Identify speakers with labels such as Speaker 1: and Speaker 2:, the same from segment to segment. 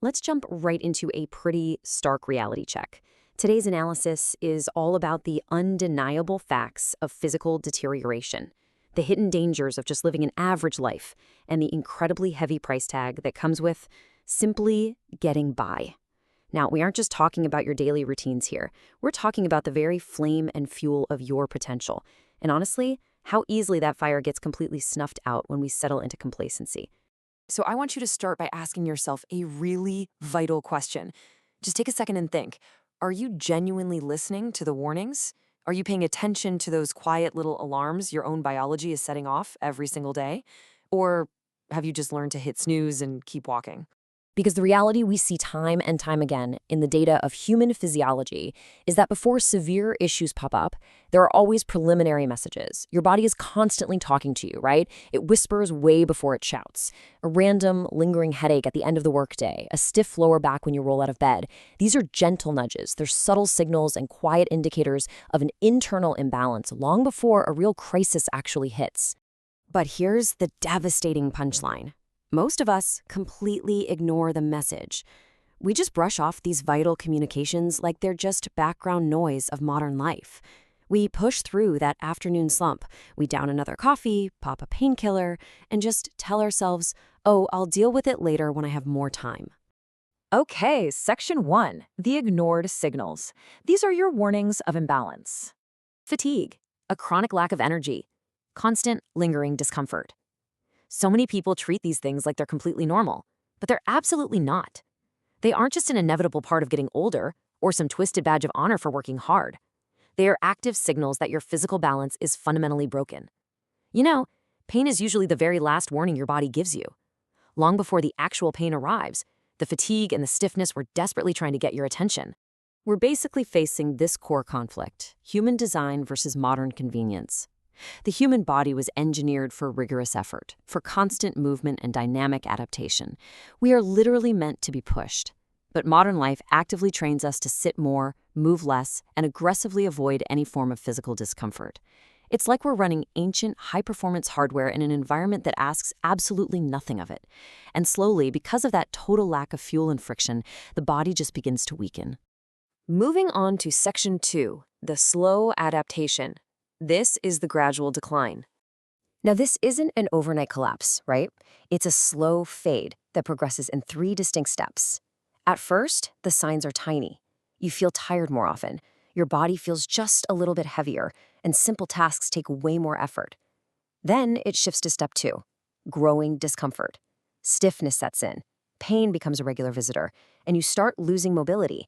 Speaker 1: let's jump right into a pretty stark reality check. Today's analysis is all about the undeniable facts of physical deterioration, the hidden dangers of just living an average life, and the incredibly heavy price tag that comes with simply getting by. Now, we aren't just talking about your daily routines here. We're talking about the very flame and fuel of your potential. And honestly, how easily that fire gets completely snuffed out when we settle into complacency.
Speaker 2: So I want you to start by asking yourself a really vital question. Just take a second and think. Are you genuinely listening to the warnings? Are you paying attention to those quiet little alarms your own biology is setting off every single day? Or have you just learned to hit snooze and keep walking?
Speaker 1: Because the reality we see time and time again in the data of human physiology is that before severe issues pop up, there are always preliminary messages. Your body is constantly talking to you, right? It whispers way before it shouts. A random, lingering headache at the end of the workday, a stiff lower back when you roll out of bed. These are gentle nudges. They're subtle signals and quiet indicators of an internal imbalance long before a real crisis actually hits. But here's the devastating punchline. Most of us completely ignore the message. We just brush off these vital communications like they're just background noise of modern life. We push through that afternoon slump. We down another coffee, pop a painkiller, and just tell ourselves, oh, I'll deal with it later when I have more time.
Speaker 2: Okay, Section 1, the ignored signals. These are your warnings of imbalance. Fatigue, a chronic lack of energy, constant, lingering discomfort. So many people treat these things like they're completely normal, but they're absolutely not. They aren't just an inevitable part of getting older or some twisted badge of honor for working hard. They are active signals that your physical balance is fundamentally broken. You know, pain is usually the very last warning your body gives you. Long before the actual pain arrives, the fatigue and the stiffness were desperately trying to get your attention.
Speaker 1: We're basically facing this core conflict: human design versus modern convenience. The human body was engineered for rigorous effort, for constant movement and dynamic adaptation. We are literally meant to be pushed. But modern life actively trains us to sit more, move less, and aggressively avoid any form of physical discomfort. It's like we're running ancient, high-performance hardware in an environment that asks absolutely nothing of it. And slowly, because of that total lack of fuel and friction, the body just begins to weaken.
Speaker 2: Moving on to Section 2, the slow adaptation. This is the gradual decline.
Speaker 1: Now, this isn't an overnight collapse, right? It's a slow fade that progresses in 3 distinct steps. At first, the signs are tiny. You feel tired more often. Your body feels just a little bit heavier, and simple tasks take way more effort. Then it shifts to step 2, growing discomfort. Stiffness sets in. Pain becomes a regular visitor, and you start losing mobility.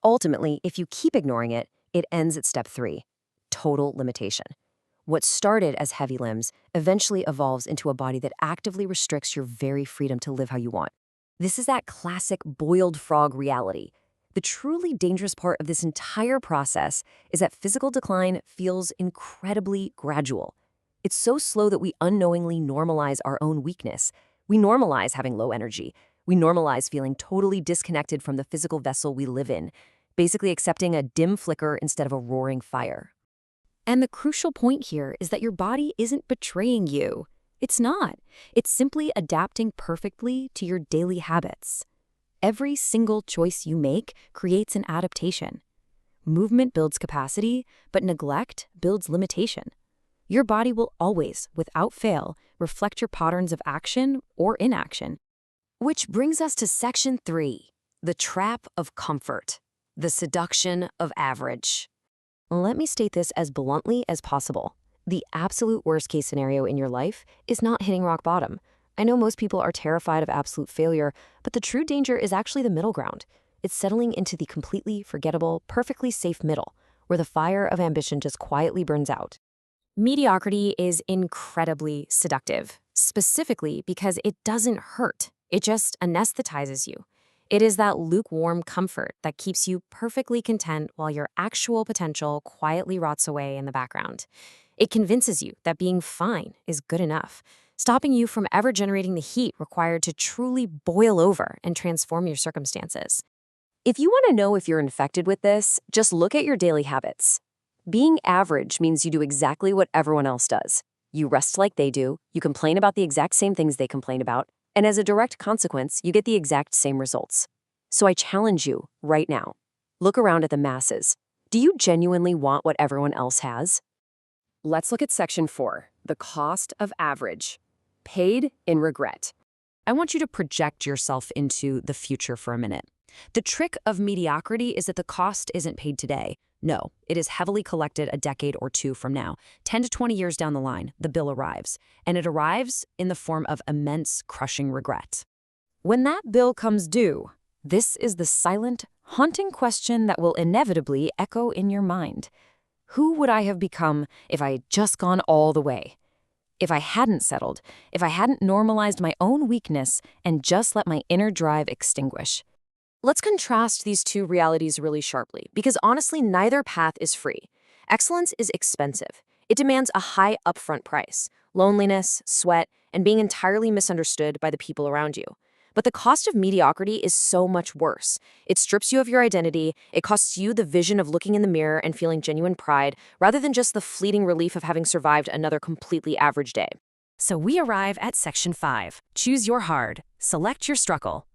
Speaker 1: Ultimately, if you keep ignoring it, it ends at step 3. Total limitation. What started as heavy limbs eventually evolves into a body that actively restricts your very freedom to live how you want. This is that classic boiled frog reality. The truly dangerous part of this entire process is that physical decline feels incredibly gradual. It's so slow that we unknowingly normalize our own weakness. We normalize having low energy. We normalize feeling totally disconnected from the physical vessel we live in, basically accepting a dim flicker instead of a roaring fire. And the crucial point here is that your body isn't betraying you. It's not. It's simply adapting perfectly to your daily habits. Every single choice you make creates an adaptation. Movement builds capacity, but neglect builds limitation. Your body will always, without fail, reflect your patterns of action or inaction. Which brings us to Section 3, the trap of comfort, the seduction of average. Let me state this as bluntly as possible. The absolute worst-case scenario in your life is not hitting rock bottom. I know most people are terrified of absolute failure, but the true danger is actually the middle ground. It's settling into the completely forgettable, perfectly safe middle, where the fire of ambition just quietly burns out. Mediocrity is incredibly seductive, specifically because it doesn't hurt. It just anesthetizes you. It is that lukewarm comfort that keeps you perfectly content while your actual potential quietly rots away in the background. It convinces you that being fine is good enough, stopping you from ever generating the heat required to truly boil over and transform your circumstances. If you want to know if you're infected with this, just look at your daily habits. Being average means you do exactly what everyone else does. You rest like they do, you complain about the exact same things they complain about, And as a direct consequence, you get the exact same results. So I challenge you right now. Look around at the masses. Do you genuinely want what everyone else has? Let's look at section 4, the cost of average. Paid in regret.
Speaker 2: I want you to project yourself into the future for a minute. The trick of mediocrity is that the cost isn't paid today. No, it is heavily collected a decade or two from now. 10 to 20 years down the line, the bill arrives. And it arrives in the form of immense, crushing regret. When that bill comes due, this is the silent, haunting question that will inevitably echo in your mind. Who would I have become if I had just gone all the way? If I hadn't settled, if I hadn't normalized my own weakness and just let my inner drive extinguish? Let's contrast these two realities really sharply, because honestly, neither path is free. Excellence is expensive. It demands a high upfront price, loneliness, sweat, and being entirely misunderstood by the people around you. But the cost of mediocrity is so much worse. It strips you of your identity, it costs you the vision of looking in the mirror and feeling genuine pride, rather than just the fleeting relief of having survived another completely average day. So we arrive at section 5. Choose your hard. Select your struggle.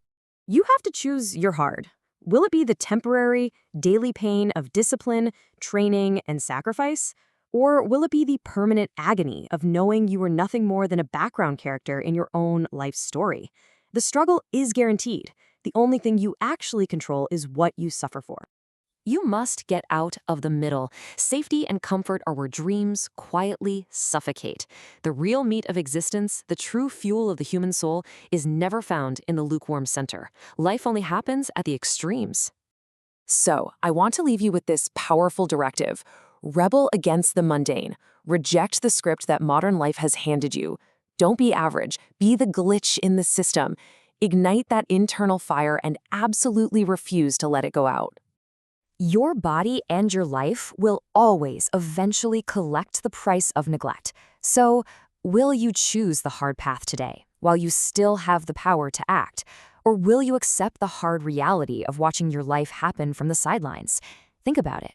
Speaker 2: You have to choose your hard. Will it be the temporary, daily pain of discipline, training, and sacrifice? Or will it be the permanent agony of knowing you were nothing more than a background character in your own life story? The struggle is guaranteed. The only thing you actually control is what you suffer for. You must get out of the middle. Safety and comfort are where dreams quietly suffocate. The real meat of existence, the true fuel of the human soul, is never found in the lukewarm center. Life only happens at the extremes. So, I want to leave you with this powerful directive. Rebel against the mundane. Reject the script that modern life has handed you. Don't be average. Be the glitch in the system. Ignite that internal fire and absolutely refuse to let it go out. Your body and your life will always eventually collect the price of neglect. So, will you choose the hard path today, while you still have the power to act? Or will you accept the hard reality of watching your life happen from the sidelines? Think about it.